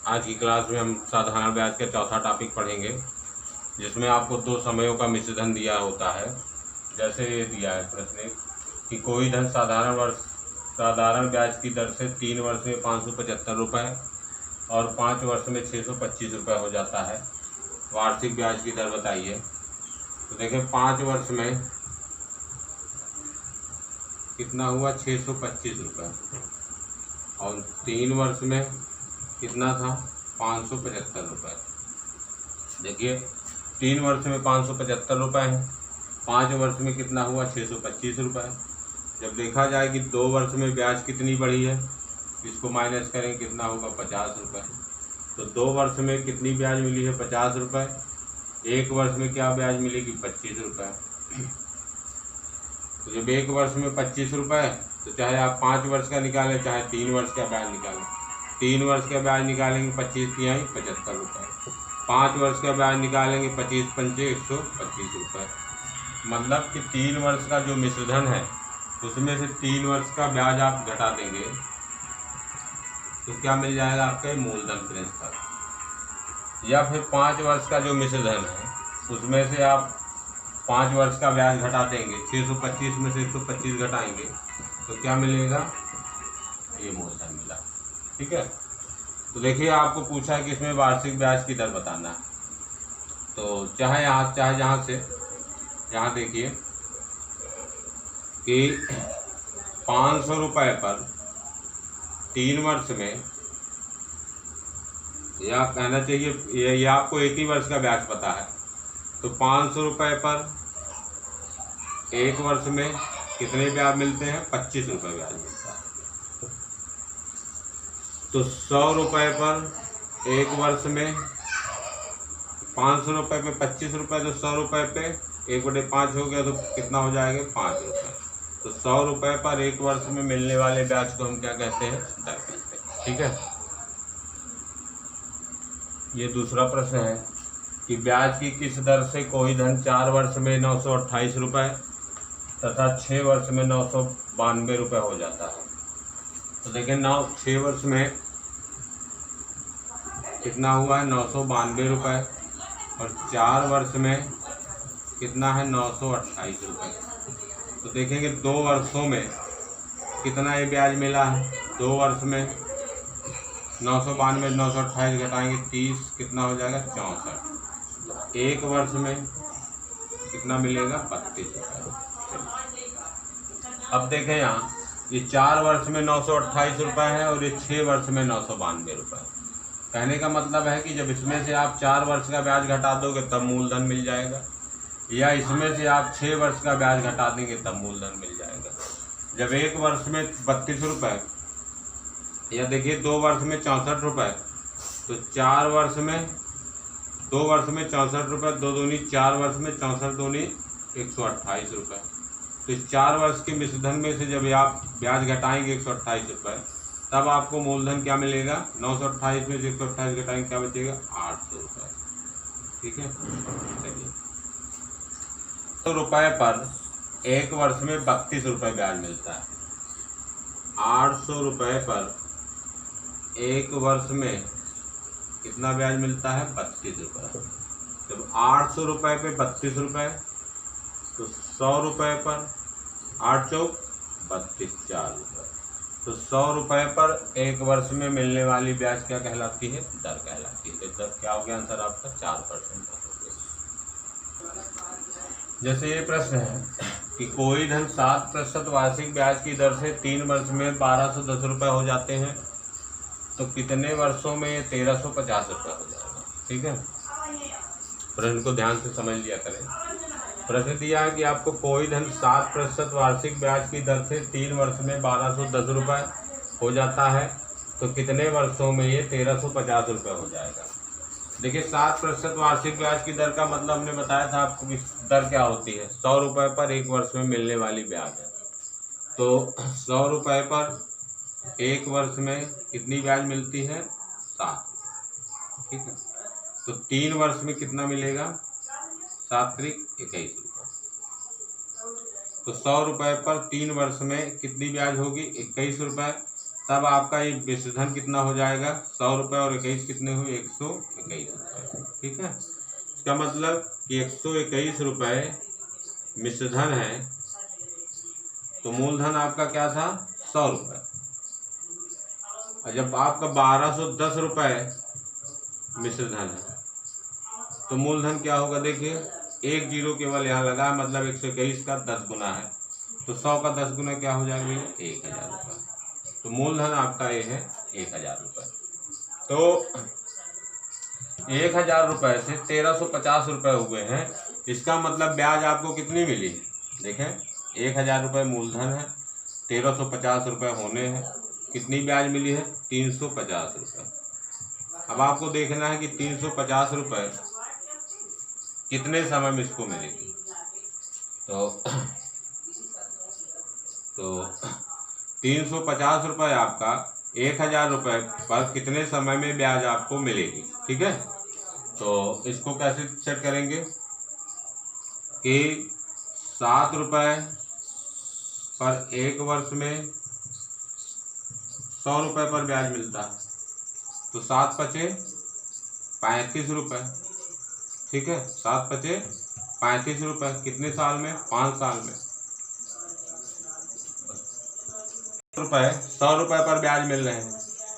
आज की क्लास में हम साधारण ब्याज का चौथा टॉपिक पढ़ेंगे, जिसमें आपको दो समयों का मिश्र धन दिया होता है। जैसे ये दिया है प्रश्न कि कोई धन साधारण ब्याज की दर से 3 वर्ष में 575 रुपये और 5 वर्ष में 625 रुपये हो जाता है। वार्षिक ब्याज की दर बताइए। तो देखिए 5 वर्ष में कितना हुआ 625 रुपये और 3 वर्ष में कितना था 575 रुपये। देखिए 3 वर्ष में 575 रुपये है, 5 वर्ष में कितना हुआ 625 रुपये। जब देखा जाए कि 2 वर्ष में ब्याज कितनी बढ़ी है, इसको माइनस करें कितना होगा 50 रुपये। तो 2 वर्ष में कितनी ब्याज मिली है 50 रुपये, 1 वर्ष में क्या ब्याज मिलेगी 25 रुपये। तो जब 1 वर्ष में 25 रुपये, तो चाहे आप 5 वर्ष का निकालें चाहे 3 वर्ष का ब्याज निकालें, 3 वर्ष का ब्याज निकालेंगे 25 तिहाई 75 रुपये, 5 वर्ष का ब्याज निकालेंगे 25 पंचे 125 रुपये। मतलब कि 3 वर्ष का जो मिश्रधन है उसमें से 3 वर्ष का ब्याज आप घटा देंगे तो क्या मिल जाएगा आपके मूलधन प्रिंसिपल। या फिर 5 वर्ष का जो मिश्रधन है उसमें से आप 5 वर्ष का ब्याज घटा देंगे, 625 में से 125 घटाएंगे तो क्या मिलेगा, ये मूलधन मिला। ठीक है। तो देखिए आपको पूछा है कि इसमें वार्षिक ब्याज की दर बताना है। तो चाहे जहाँ से यहाँ देखिए कि 500 रुपये पर 3 वर्ष में, या कहना चाहिए ये आपको एक ही वर्ष का ब्याज पता है, तो 500 रुपये पर 1 वर्ष में कितने ब्याज मिलते हैं 25 रुपये ब्याज मिलता है। तो 100 रुपये पर 1 वर्ष में 500 रुपये पे 25 रुपये, तो 100 रुपये पे 1/5 हो गया तो कितना हो जाएगा 5 रुपये। तो 100 रुपये पर 1 वर्ष में मिलने वाले ब्याज को हम क्या कहते हैं, दर कहते हैं। ठीक है। ये दूसरा प्रश्न है कि ब्याज की किस दर से कोई धन 4 वर्ष में 928 रुपये तथा 6 वर्ष में 992 रुपये हो जाता है। तो देखें 6 वर्ष में कितना हुआ है 992 रुपये और 4 वर्ष में कितना है 928 रुपये। तो देखेंगे 2 वर्षों में कितना ये ब्याज मिला है। 2 वर्ष में 992 928 घटाएंगे 30, कितना हो जाएगा 64। 1 वर्ष में कितना मिलेगा 32 रुपये। अब देखें यहाँ ये 4 वर्ष में 928 रुपये है और ये 6 वर्ष में 992 रुपये। कहने का मतलब है कि जब इसमें से आप 4 वर्ष का ब्याज घटा दोगे तब मूलधन मिल जाएगा, या इसमें से आप 6 वर्ष का ब्याज घटा देंगे तब मूलधन मिल जाएगा। जब 1 वर्ष में 32 रुपये, या देखिए 2 वर्ष में 64 रुपये, तो 4 वर्ष में 2 वर्ष में 64 रुपये, 2 दूनी 4 वर्ष में 64 दूनी 128 रुपये। तो इस 4 वर्ष के मिश्रधन में से जब आप ब्याज घटाएंगे 128 रुपये, तब आपको मूलधन क्या मिलेगा, 928 में से 128 घटाएंगे क्या बचेगा 800 रुपये। ठीक है। चलिए 100 रुपये पर 1 वर्ष में 32 रुपये ब्याज मिलता है। 800 रुपये पर 1 वर्ष में कितना ब्याज मिलता है 32 रुपये। जब 800 रुपये पे 32 रुपये, तो 100 रुपये पर 8 चौक 32 4 रुपये। तो 100 रुपये पर 1 वर्ष में मिलने वाली ब्याज क्या कहलाती है, दर कहलाती है। दर क्या हो गया आंसर आपका 4% हो गया। जैसे ये प्रश्न है कि कोई धन 7% वार्षिक ब्याज की दर से 3 वर्ष में 1210 रुपये हो जाते हैं, तो कितने वर्षों में 1350 रुपये हो जाएगा। ठीक है। प्रश्न को ध्यान से समझ लिया करें। प्रश्न दिया है कि आपको कोई धन 7% वार्षिक ब्याज की दर से 3 वर्ष में 1210 रुपये हो जाता है, तो कितने वर्षों में ये 1350 रुपये हो जाएगा। देखिए 7% वार्षिक ब्याज की दर का मतलब हमने बताया था आपको कि दर क्या होती है, 100 रुपये पर 1 वर्ष में मिलने वाली ब्याज है। तो 100 रुपये पर 1 वर्ष में कितनी ब्याज मिलती है 7। ठीक है। तो 3 वर्ष में कितना मिलेगा 7 त्रिक 21 रुपये। तो 100 रुपये पर 3 वर्ष में कितनी ब्याज होगी 21 रुपये। तब आपका ये मिश्रधन कितना हो जाएगा, 100 रुपये और 21 कितने हुए, 121 रुपये। ठीक है, इसका मतलब कि 121 रुपये मिश्रधन है, तो मूलधन आपका क्या था, 100 रुपये। और जब आपका 1210 रुपये मिश्रधन है तो मूलधन क्या होगा, देखिए 1 जीरो केवल यहाँ लगा है, मतलब 121 का 10 गुना है, तो 100 का 10 गुना क्या हो जाएगा भैया, 1000 रुपये। तो मूलधन आपका ये है 1000 रुपये। तो 1000 रुपये से 1350 रुपये हुए हैं, इसका मतलब ब्याज आपको कितनी मिली, देखें 1000 रुपये मूलधन है, 1350 रुपये होने हैं, कितनी ब्याज मिली है, 350 रुपये। अब आपको देखना है कि 350 रुपये कितने समय में इसको मिलेगी। तो 350 रुपये आपका 1000 रुपये पर कितने समय में ब्याज आपको मिलेगी। ठीक है, तो इसको कैसे सेट करेंगे कि 7 रुपये पर 1 वर्ष में 100 रुपये पर ब्याज मिलता है, तो 7 पचे 35 रुपये। ठीक है, 7 पचे 35 रुपये, कितने साल में, 5 साल में। रुपये 100 रुपये पर ब्याज मिल रहे हैं,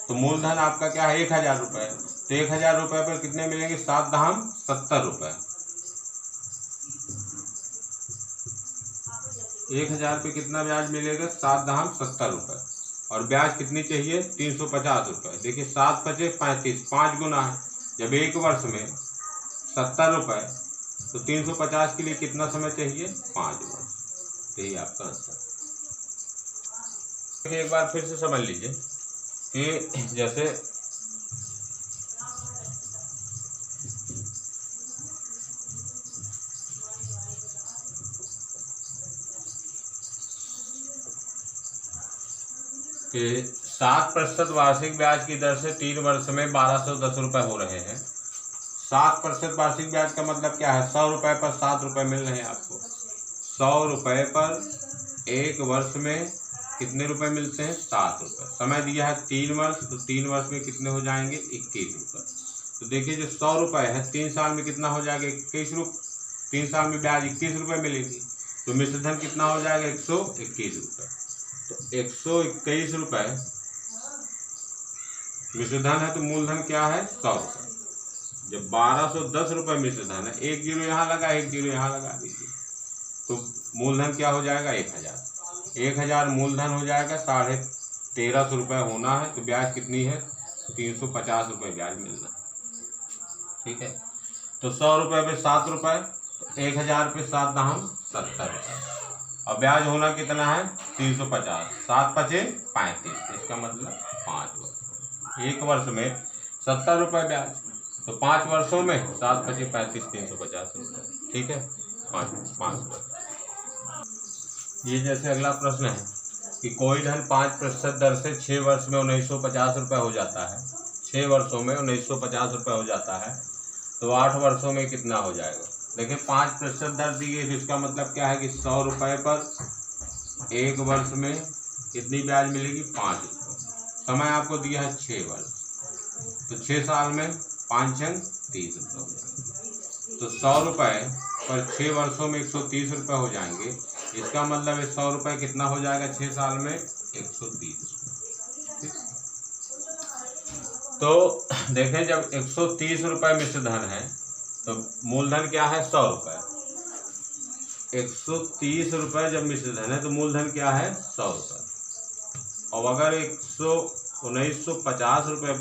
तो मूलधन आपका क्या है, 1000 रुपये। तो 1000 रुपये पर कितने मिलेंगे, 7 दाम 70 रुपये। 1000 पे कितना ब्याज मिलेगा, 7 दाम 70 रुपये। और ब्याज कितनी चाहिए, 350 रुपये। देखिए 7 पचे 35, 5 गुना है। जब 1 वर्ष में 70 रुपये, तो 350 के लिए कितना समय चाहिए, 5 वर्ष। यही आपका आंसर। एक बार फिर से समझ लीजिए कि जैसे कि 7% वार्षिक ब्याज की दर से 3 वर्ष में 1210 रुपये हो रहे हैं। 7% वार्षिक ब्याज का मतलब क्या है, 100 रुपये पर 7 रुपये मिल रहे हैं आपको। 100 रुपये पर 1 वर्ष में कितने रुपए मिलते हैं, 7 रुपये। समय दिया है 3 वर्ष, तो 3 वर्ष में कितने हो जाएंगे, 21 रुपये। तो देखिए जो 100 रुपये है 3 साल में कितना हो जाएगा, 21 रुपये। 3 साल में ब्याज 21 रुपये मिलेगी, तो मिश्रधन कितना हो जाएगा, 121 रुपये। तो 121 रुपये मिश्रधन है, तो मूलधन क्या है, 100 रुपये। जब 1210 रुपये मिश्रधन है, 1 जीरो यहाँ लगा, 1 जीरो यहाँ लगा दीजिए, तो मूलधन क्या हो जाएगा, 1000। 1000 मूलधन हो जाएगा, 1350 रुपये होना है, तो ब्याज कितनी है, 350 रुपये ब्याज मिलना। ठीक है, तो 100 रुपये पे 7 रुपये, तो 1000 पे 7 दाम 70 रुपये, और ब्याज होना कितना है, 350। 7 पचे 35, इसका मतलब 5 वर्ष। 1 वर्ष में 70 रुपये ब्याज, तो 5 वर्षों में 7 पचे 35, 350 रुपये। ठीक है, 5 वर्ष। ये जैसे अगला प्रश्न है कि कोई धन 5% दर से 6 वर्ष में 1950 रुपये हो जाता है। 6 वर्षों में 1950 रुपये हो जाता है, तो 8 वर्षों में कितना हो जाएगा। देखिए 5% दर दी गई, तो इसका मतलब क्या है कि 100 रुपये पर 1 वर्ष में कितनी ब्याज मिलेगी, 5 रुपये। समय आपको दिया है 6 वर्ष, तो 6 साल में 5 छंग 30 रुपये हो जाएंगे। तो 100 रुपये पर 6 वर्षों में 130 रुपये हो जाएंगे। इसका मतलब 100 रुपये कितना हो जाएगा, 6 साल में 130 रुपये। तो देखें जब 130 रुपये मिश्रधन है, तो मूलधन क्या है, 100 रुपये। 130 रुपये जब मिश्रधन है, तो मूलधन क्या है, 100 रुपये। और अगर 1950 रुपये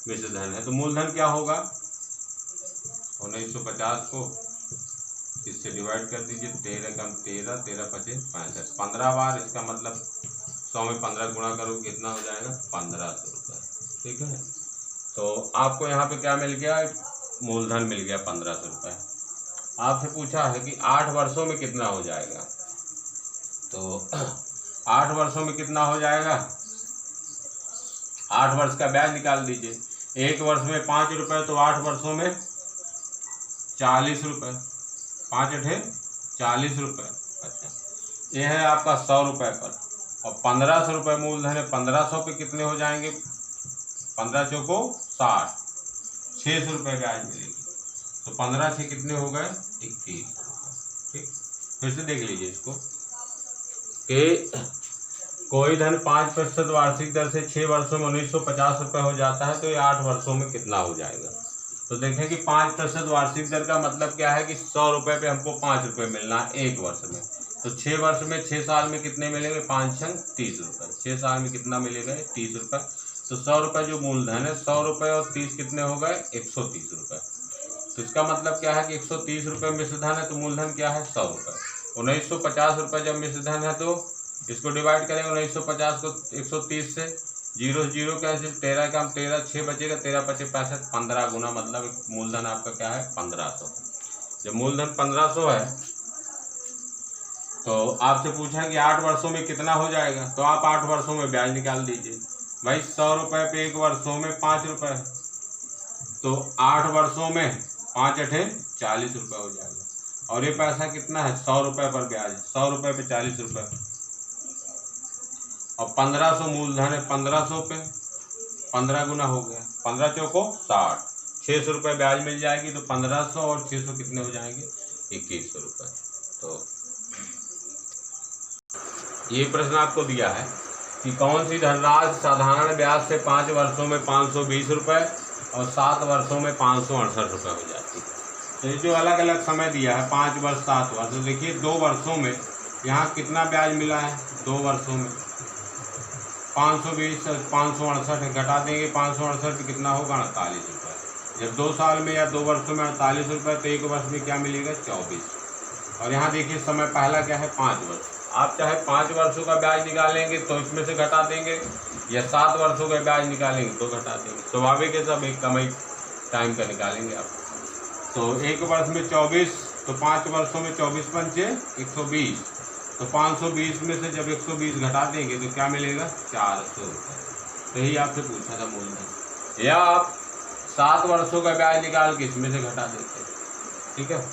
मिश्रधन है, तो मूलधन क्या होगा, 1950 को इससे डिवाइड कर दीजिए, 13 कम 13, 13 पचे 65, 15 बार। इसका मतलब 100 में 15 गुणा करो, कितना हो जाएगा, 1500 रुपये। ठीक है, तो आपको यहाँ पे क्या मिल गया, मूलधन मिल गया 1500 रुपये। आपसे पूछा है कि 8 वर्षों में कितना हो जाएगा, तो 8 वर्षों में कितना हो जाएगा, 8 वर्ष का ब्याज निकाल दीजिए। 1 वर्ष में 5 रुपये, तो 8 वर्षों में 40 रुपये। 5 अठे 40 रुपये। अच्छा, ये है आपका 100 रुपये पर, और 1500 रुपये मूलधन है, 1500 पे कितने हो जाएंगे, 15 चौको 60, 600 रुपये ब्याज मिलेगी। तो 15 से कितने हो गए, 21 रुपये। ठीक, फिर से देख लीजिए इसको कि कोई धन 5% वार्षिक दर से 6 वर्षों में 1950 रुपये हो जाता है, तो ये 8 वर्षों में कितना हो जाएगा। तो देखें कि 5% वार्षिक दर का मतलब क्या है कि 100 रुपये पे हमको 5 रुपये मिलना है एक वर्ष में। तो 6 वर्ष में 6 साल में कितने मिलेंगे, 5 छंग 30 रुपये, 6 साल में कितना मिलेगा, 30 रुपये। तो 100 रुपये जो मूलधन है, 100 रुपये और 30 कितने हो गए, 130 रुपये। तो इसका मतलब क्या है कि 130 रुपये मिश्र धन है, तो मूलधन क्या है, 100 रुपये। 1950 रुपये जब मिश्र धन है तो इसको डिवाइड करेंगे 1950 को 130 से, 0 0 कैंसिल, 13 का 13, 6 बचेगा, 13 × 5 = 65, 15 गुना, मतलब मूलधन आपका क्या है, 1500। जब मूलधन 1500 है तो आपसे पूछा है कि 8 वर्षों में कितना हो जाएगा, तो आप 8 वर्षों में ब्याज निकाल दीजिए। भाई 100 रुपये पे 1 वर्षों में 5 रुपये है, तो 8 वर्षों में 5 × 8 = 40 रुपये हो जाएगा। और ये पैसा कितना है, 100 रुपये पर ब्याज, 100 रुपये पे 40 रुपये, और 1500 मूलधन है, 1500 पे 15 गुना हो गया, 15 चौको 60, 600 रुपये ब्याज मिल जाएगी। तो 1500 और 600 कितने हो जाएंगे, 2100 रुपये। तो ये प्रश्न आपको दिया है कि कौन सी धनराशि साधारण ब्याज से 5 वर्षों में 520 रुपये और 7 वर्षों में 568 रुपये हो जाती है। तो ये जो अलग अलग समय दिया है, 5 वर्ष 7 वर्ष, तो देखिए 2 वर्षों में यहाँ कितना ब्याज मिला है, 2 वर्षों में 520 568 है, घटा देंगे 568 कितना होगा, 48 रुपये। जब 2 साल में या 2 वर्षों में 48 रुपये, तो 1 वर्ष में क्या मिलेगा, 24। और यहाँ देखिए समय पहला क्या है, 5 वर्ष। आप चाहे 5 वर्षों का ब्याज निकालेंगे तो इसमें से घटा देंगे, या 7 वर्षों का ब्याज निकालेंगे तो घटा देंगे। स्वाभाविक है, सब एक कम ही टाइम का निकालेंगे आप। तो 1 वर्ष में 24, तो 5 वर्षों में 24 × 5 = 120, तो 520 में से जब 120 घटा देंगे तो क्या मिलेगा, 400 रुपये। तो यही आपसे पूछा था मूलधन। या आप 7 वर्षों का ब्याज निकाल के इसमें से घटा देते हैं। ठीक है,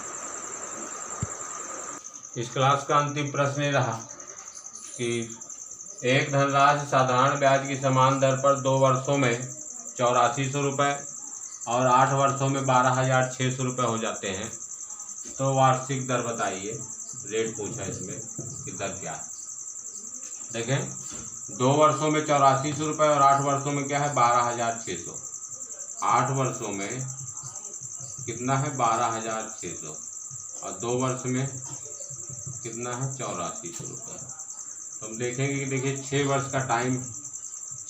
इस क्लास का अंतिम प्रश्न ये रहा कि एक धनराशि साधारण ब्याज की समान दर पर 2 वर्षों में 8400 रुपये और 8 वर्षों में 12,600 रुपये हो जाते हैं, तो वार्षिक दर बताइए। रेट पूछा इसमें कि दर क्या है। देखें 2 वर्षों में 8400 रुपये और 8 वर्षों में क्या है, 12,600। 8 वर्षों में कितना है, 12,600, और 2 वर्ष में कितना है, 8400 रुपये। तो हम देखेंगे कि देखिए 6 वर्ष का टाइम,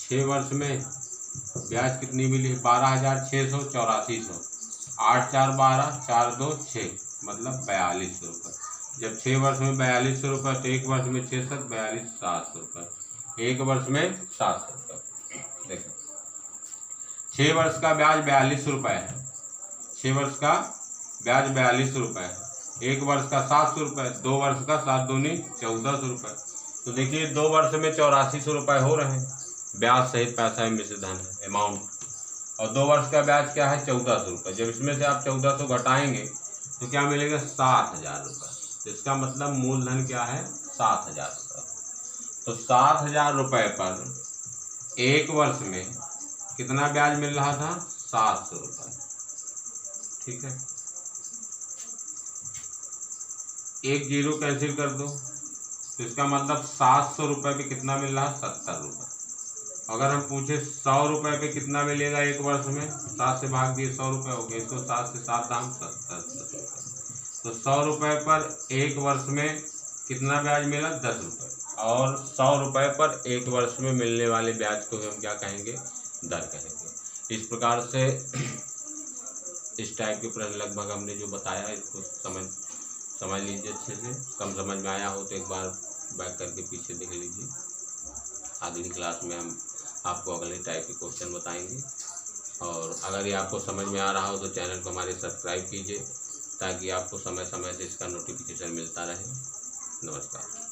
6 वर्ष में ब्याज कितनी मिली, 12,600, 8400, 8 4 12, 4 2 6, मतलब 4200 रुपये। जब 6 वर्ष में 4200 रुपये, तो 1 वर्ष में 6 7 42 700 रुपये, 1 वर्ष में 700 रुपये। देखो 6 वर्ष का ब्याज 42 रुपये है, 6 वर्ष का ब्याज 42 रुपये है, 1 वर्ष का 700 रुपये, 2 वर्ष का 7 दूनी 1400 रुपये। तो देखिए 2 वर्ष में 8400 रुपये हो रहे हैं, ब्याज सहित पैसा मिश्र धन है अमाउंट, और 2 वर्ष का ब्याज क्या है, 1400 रुपये। जब इसमें से आप 1400 घटाएंगे तो क्या मिलेगा, 7000 रुपये। तो इसका मतलब मूलधन क्या है, 7000 रुपये। तो 7000 रुपये पर 1 वर्ष में कितना ब्याज मिल रहा था, 700 रुपये। ठीक है, 1 0 कैंसिल कर दो, तो इसका मतलब 700 रुपये पे कितना मिल रहा है, 70 रुपये। अगर हम पूछे 100 रुपये पे कितना मिलेगा 1 वर्ष में, 7 से भाग दिए 100 रुपये हो गए, इसको 7 से 7 दाम 70 रुपये। तो 100 रुपये पर 1 वर्ष में कितना ब्याज मिला, 10 रुपये। और 100 रुपये पर 1 वर्ष में मिलने वाले ब्याज को हम क्या कहेंगे, दर कहेंगे। इस प्रकार से इस टाइप के प्रश्न लगभग हमने जो बताया इसको समझ लीजिए अच्छे से। कम समझ में आया हो तो एक बार बैक करके पीछे देख लीजिए। अगली क्लास में हम आपको अगले टाइप के क्वेश्चन बताएंगे। और अगर ये आपको समझ में आ रहा हो तो चैनल को हमारे सब्सक्राइब कीजिए, ताकि आपको समय समय से इसका नोटिफिकेशन मिलता रहे। नमस्कार।